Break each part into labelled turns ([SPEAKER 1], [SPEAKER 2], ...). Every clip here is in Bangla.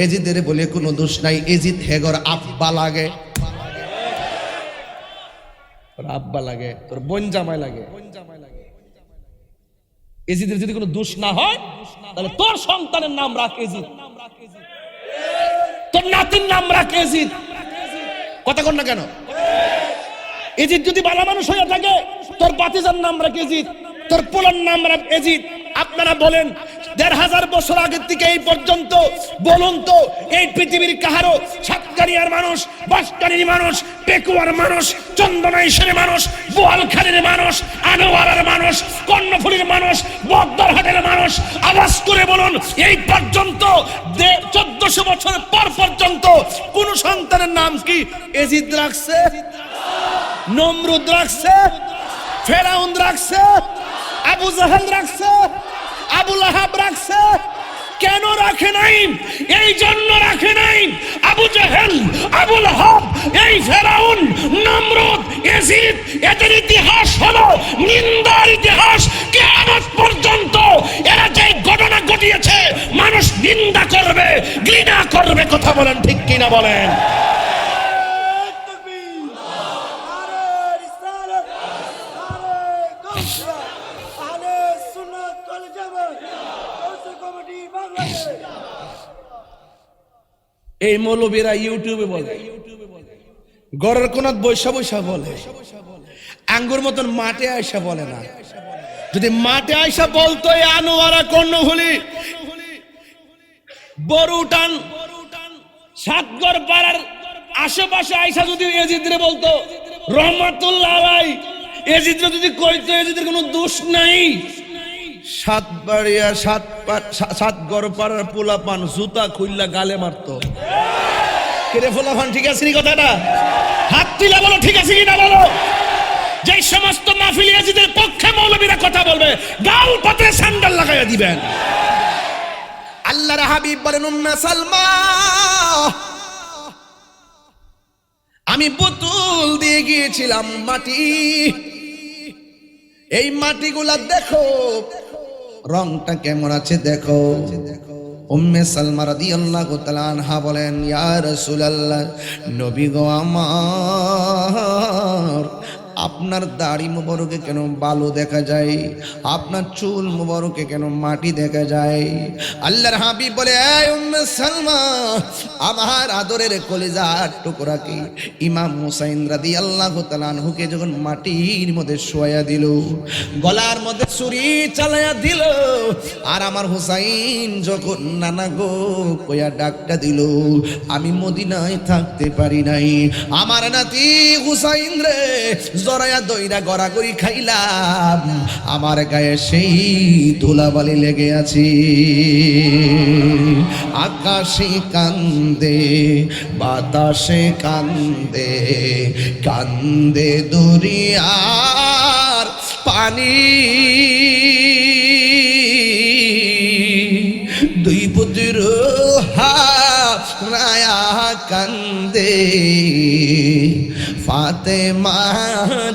[SPEAKER 1] এজিদের বলে কোনো দোষ নাই, এজিদ হেগর আব্বা লাগে, তোর আব্বা লাগে, তোর বোন জামাই লাগে। এজিদের যদি কোনো দোষ না হয় তাহলে তোর সন্তানের নাম রাখ এজিদ, তোর নাতির নাম রাখ এজিদ। কথা কর না কেন? এজিদ যদি ভালো মানুষ হয়ে থাকে তোর বাতিজার নাম রাখ এজিদ, তোর পোলার নাম রাখ এজিদ। আপনারা বলেন ১৫০০ বছর আগের থেকে এই পর্যন্ত বলুন তো এই পৃথিবীর কাহারো সাতকানিয়ার মানুষ, বাঁশকানির মানুষ, পেকুয়ার মানুষ, চন্দনাইশের মানুষ, বোয়ালখালীর মানুষ, আনোয়ারার মানুষ, কর্ণফুলীর মানুষ, বগদারহাটের মানুষ আওয়াজ করে বলুন এই পর্যন্ত ১৪০০ বছর পর পর্যন্ত কোন সন্তানের নাম কি এজিদ রাখছে? নমরুদ রাখছে, ফেরাউন রাখছে, আবু জাহেল রাখছে, আবু লাহাব রাখছে? কেন রাখে নাই? এই জন্য রাখে নাই আবু জাহেল, আবু লাহাব, এই ফেরাউন, নমরুদ, এজিদ এদের ইতিহাস হলো নিন্দার ইতিহাস। কিয়ামত পর্যন্ত এরা যে ঘটনা ঘটিয়েছে মানুষ নিন্দা করবে, ঘৃণা করবে। কথা বলেন ঠিক কিনা বলেন? এই মৌলবীরা ইউটিউবে বলে, গড়ের কোনাত বৈশা বৈশা বলে, আঙ্গুর মতন মাঠে আয়সা বলে না। যদি মাঠে আয়সা বলতো আনোয়ারা, কর্ণফুলী, বড়ুটান, সাতগড় পাড়ার আশেপাশে আয়সা যদি এজিদরে বলতো রহমাতুল্লাহ আলাই, এজিদরে যদি কইতো এজিদের কোনো দোষ নাই, সাতবাড়িয়া সাতগড় পাড়ার পোলাপান জুতা খুললা গালে মারতো। কেরে পোলাপান ঠিক আছে নি কথাটা? হাত তুলে বলো ঠিক আছে কিনা বলো। যে সমস্ত মাহফিল এজিদের পক্ষে মৌলবীরা কথা বলবে গাল পাতে স্যান্ডেল লাগাইয়া দিবেন। আল্লাহর হাবিব বলেন উম্মে সালমা, আমি বোতল দিয়ে গিয়েছিলাম মাটি, এই মাটিগুলা দেখো রংটা কেমন আছে দেখো। উম্মে সালমা রাদিয়াল্লাহু তাআলা আনহা বলেন ইয়া রাসূলুল্লাহ, নবী গো আমার, আপনার দাড়ি মুবারকে কেন বালু দেখা যায়, আপনার চুল মুবারকে কেন মাটি দেখা যায়? আল্লাহর হাবিব বলে এই উম্মে সালমা, আমার আদরের কলিজার টুকরা কি ইমাম হুসাইন রাদিয়াল্লাহু তাআলা আনহুকে যখন মাটির মধ্যে শোয়া দিল, গলার মধ্যে ছুরি চালায়া দিল, আর আমার হুসাইন যখন নানা গো কইয়া ডাকটা দিল, আমি মদিনায় থাকতে পারি নাই। আমার নাতি হুসাইন রে জরায়া দইরা গড়াগড়ি খাইলাম, আমার গায়ে সেই ধুলাবালি লেগে আছে। আকাশে কান্দে, বাতাসে কান্দে, কান্দে দরিয়ার পানি, দুই পুত্র হারায়া কান্দে, ফাতেমা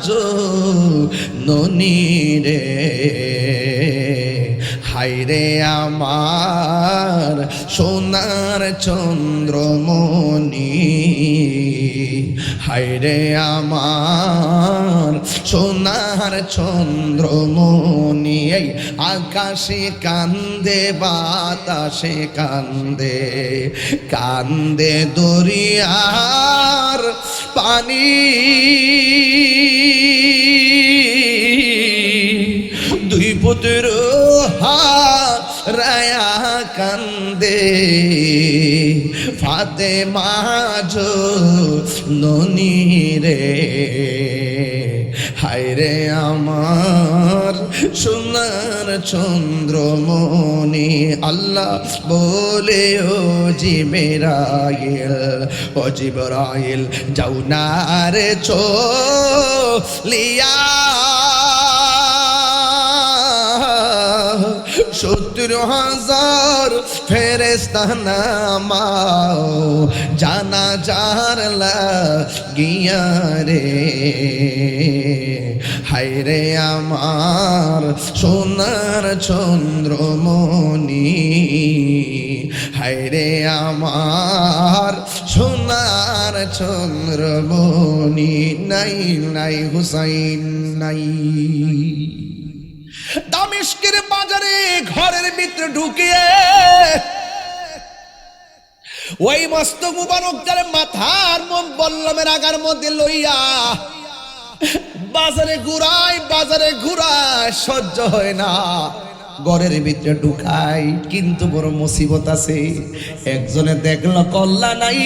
[SPEAKER 1] জননী রে, হায়রে আমার সোনার চন্দ্রমণি, হায়রে আমার সোনার চন্দ্রমণি। এই আকাশে কান্দে, বাতাসে কান্দে, কান্দে দরিয়ার পানি, দুই পুত্র হারায়া কান্দে, ফাতেমা জননী রে, হায়রে আমার সোনার চন্দ্রমণি। আল্লাহ বলে ও জিবরাইল, ও জিবরাইল যাও না রে চলিয়া, ৭০,০০০ ফেরেশতা নামাও জানাজার লাগিয়া রে, হায়রে আমার সোনার চন্দ্রমণি, হায়রে আমার সোনার চন্দ্রমণি, নাই নাই হুসাইন নাই। দামেস্কের বাজারে ঘরের ভিতরে ঢুকিয়ে ওই মস্ত মুবারকটার মাথার বল্লমের আগার মধ্যে লইয়া বাজারে ঘুরায় সহ্য হয় না, ঘরের ভিতরে ঢুকাই। কিন্তু বড় মুসিবত আছে, একজনে দেখলো কল্লা নাই,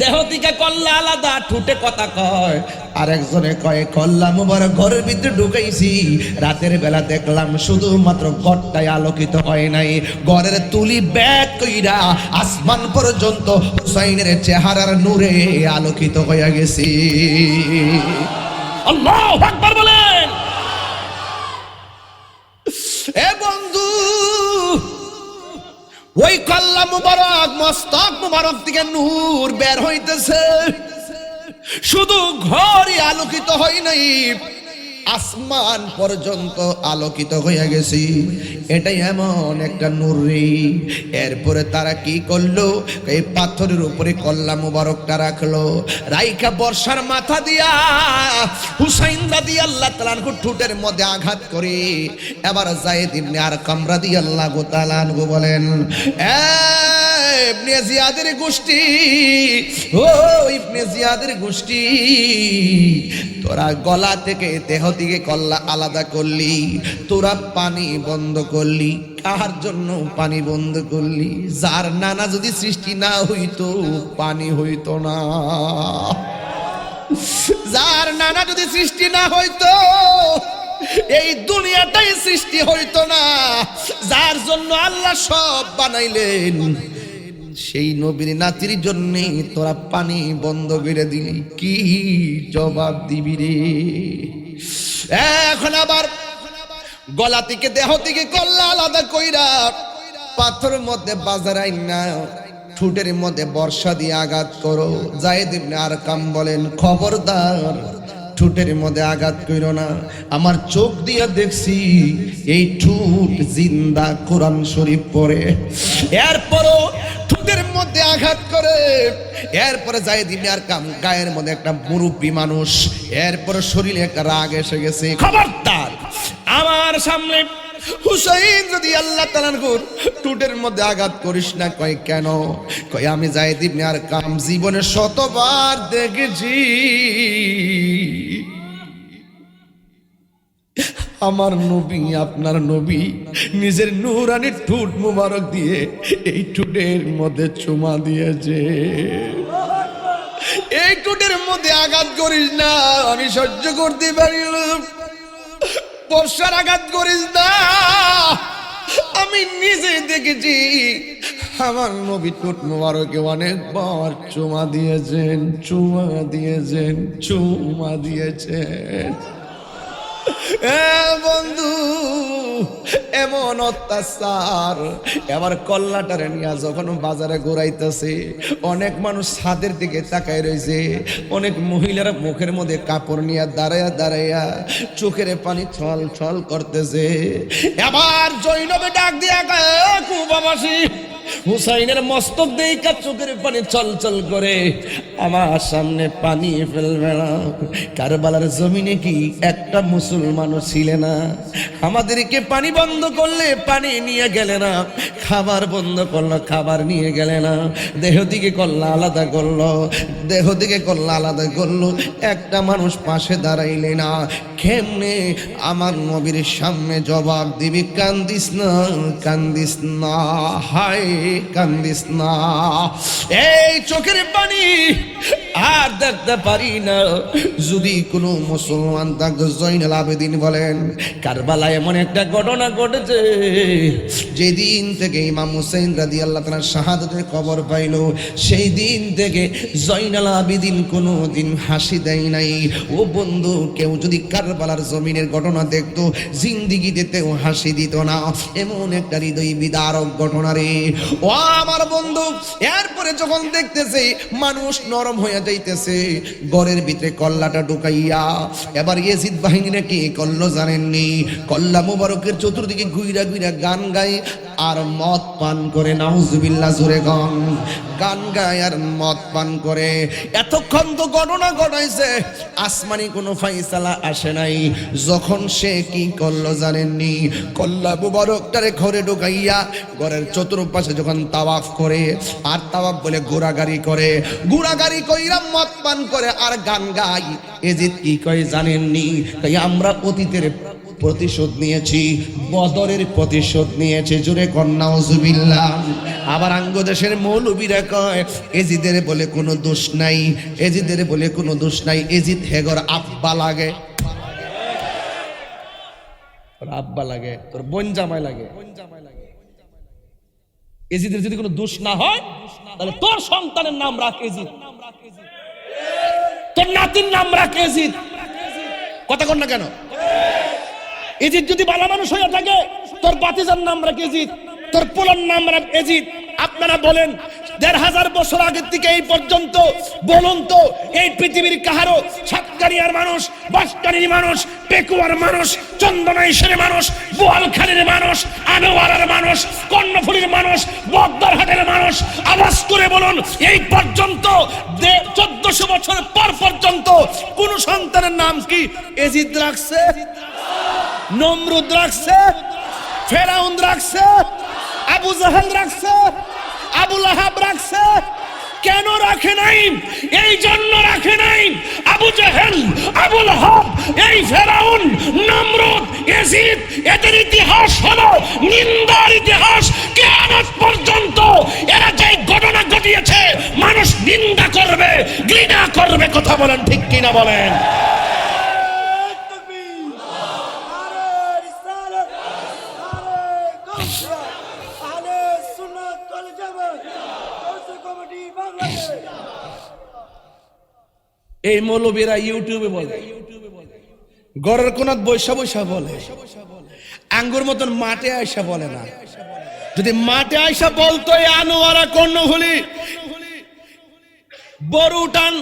[SPEAKER 1] দেহ থেকে কল্লা আলাদা, ঠুটে কথা কয়। আর একজনে কয় কল্লা মুবারক ঘরের ভিতরে ঢুকাইছি, রাতের বেলা দেখলাম শুধুমাত্র ঘরটাই আলোকিত হয় নাই, ঘরের তুলি ব্যাগ কইরা আসমান পর্যন্ত হুসাইনের চেহারার নূরে আলোকিত হয়ে গেছে। আল্লাহু আকবার বলেন। এ বন্ধু, ওই কল্লা মুবারক মস্তক মুবারক থেকে নূর বের হইতেছে, শুধু ঘরই আলোকিত হয় নাই, আসমান পর্যন্ত আলোকিত হয়ে গেছে। এটাই এমন একটা নূর রে। এরপরে তারা কি করলো, এই পাথরের উপরে কল্লা মুবারকটা রাখলো, রাইখা বর্ষার মাথা দিয়া হুসাইন রাদিয়াল্লাহু তাআলা আনহু ঠোঁটের মধ্যে আঘাত করে। এবার যায়েদ ইবনে আরকাম রাদিয়াল্লাহু তাআলা আনহু বলেন, ইবনে জিয়াদের গোষ্ঠী, ও ইবনে জিয়াদের গোষ্ঠী, তোরা গলা থেকে দেহ থেকে কল্লা আলাদা করলি, তোরা পানি বন্ধ করলি, কার জন্য পানি বন্ধ করলি? যার নানা যদি সৃষ্টি না হইতো পানি হইতো না, যার নানা যদি সৃষ্টি না হইতো এই দুনিয়াটাই সৃষ্টি হইতো না, যার জন্য আল্লাহ সব বানাইলেন সেই নবীর নাতির জন্য তোরা পানি বন্ধ করে দিলি, কি জবাব দিবি রে? এখন আবার গলা থেকে দেহ থেকে কল্লা আলাদা কইরা পাথরের মধ্যে বাজারাই না ঠোঁটের মধ্যে বর্ষা দিয়ে আঘাত করো। যায়েদ ইবনে আরকাম বলেন, খবরদার ঠোঁটের মধ্যে আঘাত কইরো না, আমার চোখ দিয়ে দেখছি এই ঠোঁট জিন্দা কোরআন শরীফ পড়ে। এরপরও ঠোঁটের মধ্যে আঘাত করে। এরপরে যায়েদ ইবনে আরকাম গায়ের মধ্যে একটা মুরব্বী মানুষ, এরপরে শরীরে একটা রাগ এসে গেছে, খবরদার আমার সামনে হুসাইন রাদিয়াল্লাহু তাআলা আনহুর ঠোঁটের মধ্যে আঘাত করিস না। কয় কেন? কয় আমি যায়েদ ইবনে আরকাম জীবনে শতবার দেখেছি আমার নবী, আপনার নবী নিজের নূরানি ঠোঁট মুবারক দিয়ে এই ঠোঁটের মধ্যে চুমা দিয়েছে। এই ঠোঁটের মধ্যে আঘাত করিস না, আমি সহ্য করতে পারি না। বর্ষার আঘাত করিস না, আমি নিজে দেখেছি আমার নবী ঠোঁট মুবারকে অনেকবার চুমা দিয়েছেন, চুমা দিয়েছেন, চুমা দিয়েছেন। বন্ধু, এমন অত্যাচার। এবার কল্লাটারে নিয়ে যখন বাজারে ঘুরাইতেছে, অনেক মানুষ ছাদের দিকে তাকায় রয়েছে, অনেক মহিলারা মুখের মধ্যে কাপড় নিয়ে দাঁড়াইয়া দাঁড়াইয়া চোখের পানি ছল ছল করতেছে। এবার জৈনবে ডাক দিয়া কুবাবাসী হুসাইনের মস্তক দেখা চোখের পানি চল চল করে, আমার সামনে পানি ফেলবে না। কারবালার জমিনে কি একটা মুসলমানও ছিলে না? আমাদেরকে পানি বন্ধ করলে পানি নিয়ে গেলে না, খাবার বন্ধ করলো খাবার নিয়ে গেলে না, দেহ দিকে কল্লা আলাদা করলো, দেহ দিকে কল্লা আলাদা করলো, একটা মানুষ পাশে দাঁড়াইলে না। কেমনে আমার নবীর সামনে জবাব দিবি? কান্দিস না, কান্দিস না, হায় কান্দিস না। এই চোখের পানি আর দেখতে পারি না। যদি কোনো মুসলমান থাকতো, জয়নুল আবেদিন বলেন, কারবালায় এমন একটা ঘটনা ঘটেছে, যেদিন থেকে ইমাম হুসাইন রাদিয়াল্লাহু তাআলা শাহাদাতের খবর পাইল, সেই দিন থেকে জয়নুল আবেদিন কোনো দিন হাসি দেয় নাই। ও বন্ধু, কেউ যদি
[SPEAKER 2] কারবালার জমিনের ঘটনা দেখতো, জিন্দিগিতেও হাসি দিত না। এমন একটা হৃদয় বিদারক ঘটনা রে ও আমার বন্ধু। এরপরে যখন দেখতেছে মানুষ নরম হয়ে যাইতেছে, ঘরের ভিতরে কল্লাটা ঢুকাইয়া এবার ইয়েজিদ বাহিনীরা কি করলো জানেননি? কল্লা মুবারকের চতুর্দিকে ঘুইরা ঘুইরা গান গায় আর মদ পান করে। নাউজুবিল্লাহ, জোরে গান গায় আর মদ পান করে। এতক্ষণ তো ঘটনা ঘটাইছে, আসমানি কোনো ফাইসালা আসে নাই। যখন সে কি করলো জানেননি? কল্লা মুবারকটারে ঘরে ঢুকাইয়া ঘরের চতুর্পাশে যখন তাওয়াফ করে, আর তাওয়াফ বলে ঘোরাগাড়ি করে, ঘোরাগাড়ি কইরা মদ পান করে আর গান গাই। এজিদ কি কয় জানেননি? তাই আমরা অতীতের প্রতিশোধ নিয়েছি, বদরের প্রতিশোধ নিয়েছে। জোরে কন্যা নাউজুবিল্লাহ। আবার আঙ্গদেশের মৌলবীরা কয় এজিদের বলে কোনো দোষ নাই, এজিদের বলে কোনো দোষ নাই। এজিদ হেগর আব্বা লাগে, তোর আব্বা লাগে, তোর বোন জামাই লাগে। এজিদের যদি কোনো দোষ না হয় তাহলে তোর সন্তানের নাম রাখ এজিদ, তোর নাতির নাম রাখ এজিদ। কথা কন না কেন? এজিদ যদি ভালো মানুষ হয়ে থাকে তোর বাতিজার নাম রাখ এজিদ, তোর পোলার নাম রাখ এজিদ। আপনারা বলেন ১৫০০ বছর আগের থেকে এই পর্যন্ত বলুন তো এই পৃথিবীর কাহারো সাতকানিয়ার মানুষ, বাঁশকানির মানুষ, পেকুয়ার মানুষ, চন্দনাইশের মানুষ, বোয়ালখালীর মানুষ, আনোয়ারার মানুষ, কর্ণফুলীর মানুষ, বগদারহাটের মানুষ আওয়াজ করে বলুন এই পর্যন্ত ১৪০০ বছর পর পর্যন্ত কোন সন্তানের নাম কি এজিদ রাখছে? নমরুদ রাখছে, ফেরাউন রাখছে, আবু জাহেল রাখছে, আবু লাহাব রাখছে? কেন রাখে নাই? এই জন্য রাখে নাই আবু জাহেল, আবু লাহাব, এই ফেরাউন, নমরুদ, এজিদ এদের ইতিহাস হলো নিন্দার ইতিহাস। কিয়ামত পর্যন্ত এরা যে ঘটনা ঘটিয়েছে মানুষ নিন্দা করবে, ঘৃণা করবে। কথা বলেন ঠিক কিনা বলেন? এই মৌলবীরা ইউটিউবে বলে, গড়ের কোনাত বৈশা বৈশা বলে, আঙ্গুর মতন মাঠে আইসা বলে না। যদি মাঠে আইসা বলতো আনোয়ারা, কর্ণফুলী, বড়ুটান,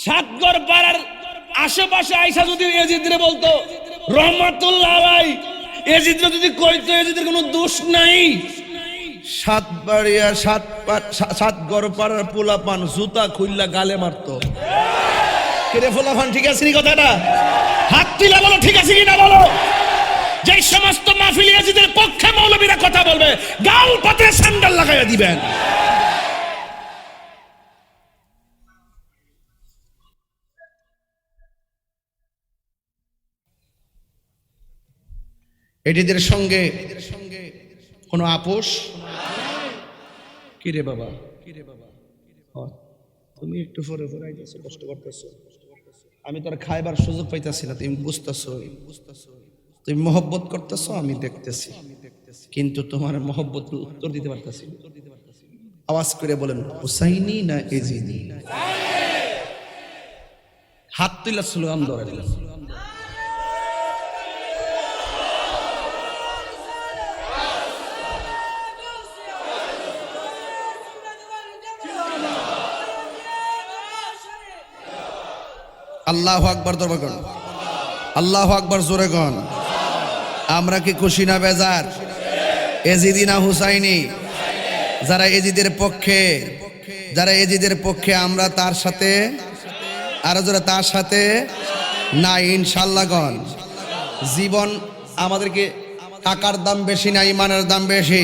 [SPEAKER 2] সাতগড় পাড়ার আশেপাশে আইসা যদি এজিদরে বলতো রহমাতুল্লাহ আলাই, এজিদরে যদি কইতো এজিদের কোনো দোষ নাই, সাতবাড়িয়া সাতগড় পাড়ার পোলাপান জুতা খুললা গালে মারতো। কেরে পোলাপান ঠিক আছে নি কথাটা? হাত তুলে বলো ঠিক আছে কিনা বলো। যে সমস্ত মাহফিল এজিদের পক্ষে মৌলবীরা কথা বলবে গাল পাতে স্যান্ডেল লাগাইয়া দিবেন। এটিদের সঙ্গে কোনো আপোষ? কিরে বাবা, তুমি একটু পরে পরে আইতেছো, কষ্ট করতেছো, আমি তোর খাইবার সুযোগ পাইতেছি না, তুমি বুঝতেছো, তুমি মহব্বত করতেছো, আমি দেখতেছি, কিন্তু তোমার মহব্বত উত্তর দিতে পারতেছি। আওয়াজ করে বলেন হুসাইনি না এজিদি? হাত তুলে স্লোগান ধরে আল্লাহু আকবার, দরবার করুন আল্লাহু আকবার, জোরে গন। আমরা কি খুশি না বেজার? এজিদি না হুসাইনি? যারা এজিদের পক্ষে, যারা এজিদের পক্ষে আমরা তার সাথে, আর যারা তার সাথে না ইনশাআল্লাহ গন। জীবন আমাদেরকে টাকার দাম বেশি না ইমানের দাম বেশি?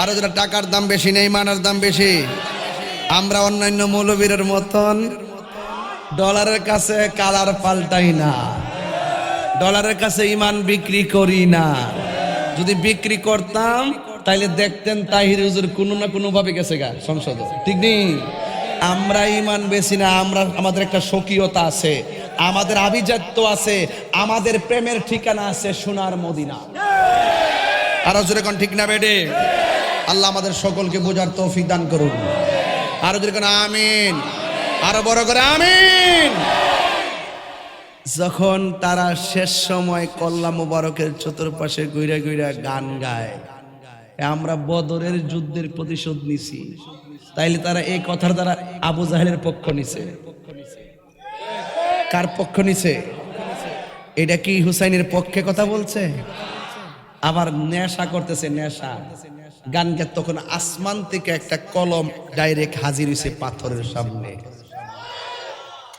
[SPEAKER 2] আর যারা টাকার দাম বেশি না ইমানের দাম বেশি? আমরা অন্যান্য মৌলবীরের মতন ডলারের কাছে কালার পাল্টাই না, ডলারের কাছে ইমান বিক্রি করি না। যদি বিক্রি করতাম তাইলে দেখতেন তাহির হুজুর কোনো না কোনো ভাবে গেছে গা সংসদে, ঠিক নেই? আমরা ইমান বেশি না, আমরা আমাদের একটা স্বকীয়তা আছে, আমাদের আভিজাত্য আছে, আমাদের প্রেমের ঠিকানা আছে সোনার মদিনা। আরো জোরে কোন ঠিক না বেডে? আল্লাহ আমাদের সকলকে বোঝার তৌফিক দান করুন। আরো জোরে কোন আমিন, আরো বড় করে আমিন।
[SPEAKER 3] যখন তারা শেষ সময় কল্লা মুবারকের চতুর্পাশে ঘুরে ঘুরে গান গায়, আমরা বদরের যুদ্ধের প্রতিশোধ নিছি, তাইলে তারা এই কথার দ্বারা আবু জাহেলের পক্ষ নিছে। কার পক্ষ নিছে? এটা কি হুসাইনের পক্ষে কথা বলছে? আবার নেশা করতেছে, নেশা গান গে। তখন আসমান থেকে একটা কলম ডাইরেক্ট হাজির হয়েছে পাথরের সামনে।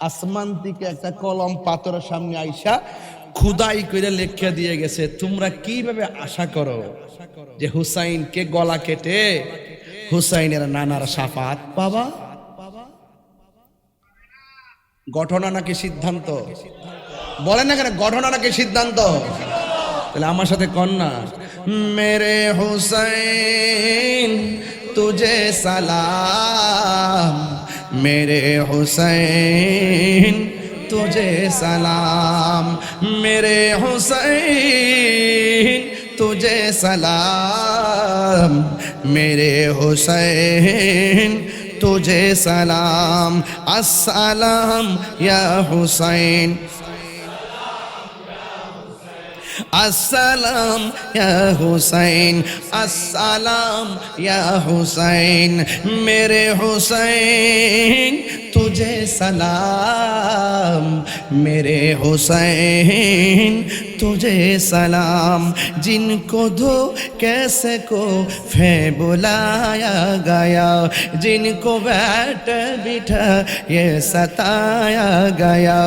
[SPEAKER 3] আসমান থেকে একটা কলম পাথরের সামনে আইসা খুদাই করে লেখা দিয়ে গেছে, তোমরা কিভাবে আশা করো যে হুসাইনকে গলা কেটে হুসাইনের নানার শাফাত পাবা? ঘটনা নাকি সিদ্ধান্ত? বলেন না কেন, ঘটনা নাকি সিদ্ধান্ত? তাহলে আমার সাথে কন্যা, মেরে হুসাইন তুঝে সালাম, মেরে হুসাইন তুঝে সালাম, মেরে হুসাইন তুঝে সালাম, মেরে হুসাইন तुझे सलाम, अस्सलाम या हुसैन, अस्सलाम या हुसैन, अस्सलाम या हुसैन, मेरे हुसैन तुझे सलाम, मेरे हुसैन तुझे सलाम, जिनको धो कैसे को फे बुलाया गया, जिनको बैठ बिठा ये सताया गया,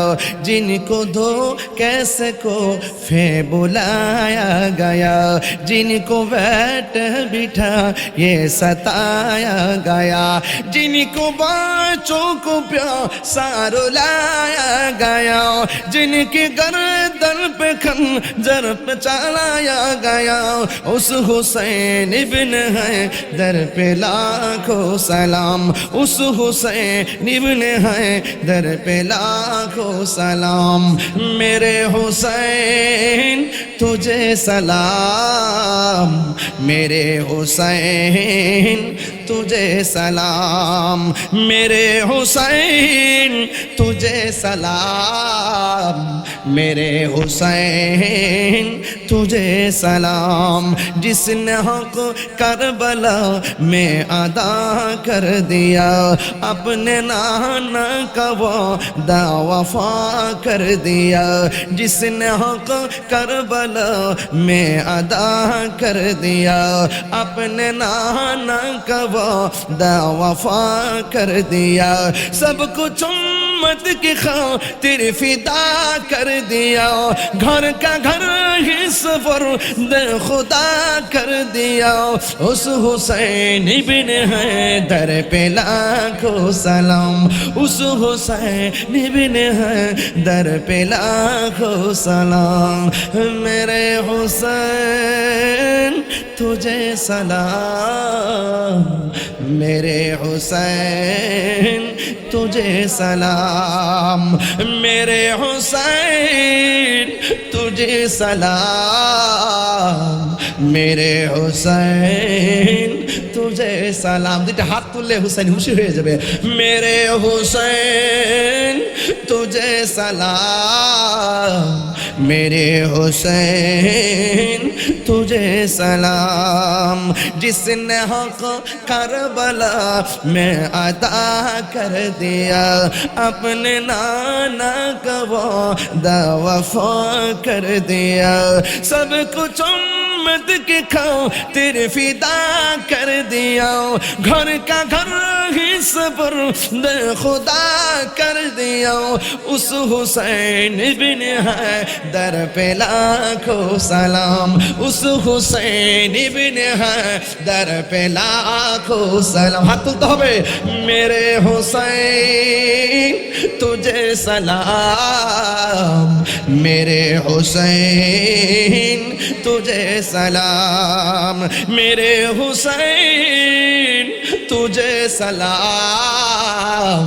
[SPEAKER 3] जिनको धो कैसे को फे बुलाया गया, जिनको बैठ बिठा ये सताया गया, जिनको बच्चों को प्यासा रुलाया गया, जिनकी गर्दन पे खंजर पे चलाया गया, उस हुसैन इब्न हैदर पे लाखों सलाम, उस हुसैन इब्न हैदर पे लाखों सलाम, मेरे हुसैन तुझे सलाम, मेरे हुसैन तुझे सलाम, मेरे हुसैन तुझे सलाम, मेरे हुसैन तुझे सलाम, जिसने हक करबला में अदा कर दिया, अपने नाना का वादा वफा कर दिया, जिसने हक करबला में अदा कर दिया, अपने नाना का वादा वफा कर दिया, सब कुछ उम्मत की खातिर फिदा कर दिया, घर का घर ही सफर दे खुदा कर दिया, उस हुसैन इब्न हैदर पे लाखों सलाम, उस हुसैन इब्न हैदर पे लाखों सलाम, मेरे हुसैन तुझे सलाम, मेरे हुसैन तुझे सलाम, मेरे हुसैन तुझे सलाम, मेरे हुसैन तुझे सलाम। দুইটা হাত তুললে হুসাইন খুশি হয়ে যাবে। मेरे हुसैन तुझे सलाम, मेरे हुसैन तुझे सलाम, जिसने हक करबला में अदा कर दिया, अपने नाना का वादा वफा कर दिया, सब कुछ उम्मत के खातिर फिदा कर दिया, घर का घर ही सबर दे खुदा कर दिया, उस हुसैन इब्न हैदर पे लाखों सलाम, उस हुसैन इब्न हैदर पे लाखों सलाम। हाथ तुलते होबे। मेरे हुसैन तुझे सलाम, मेरे हुसैन तुझे सलाम, मेरे हुसैन तुझे सलाम,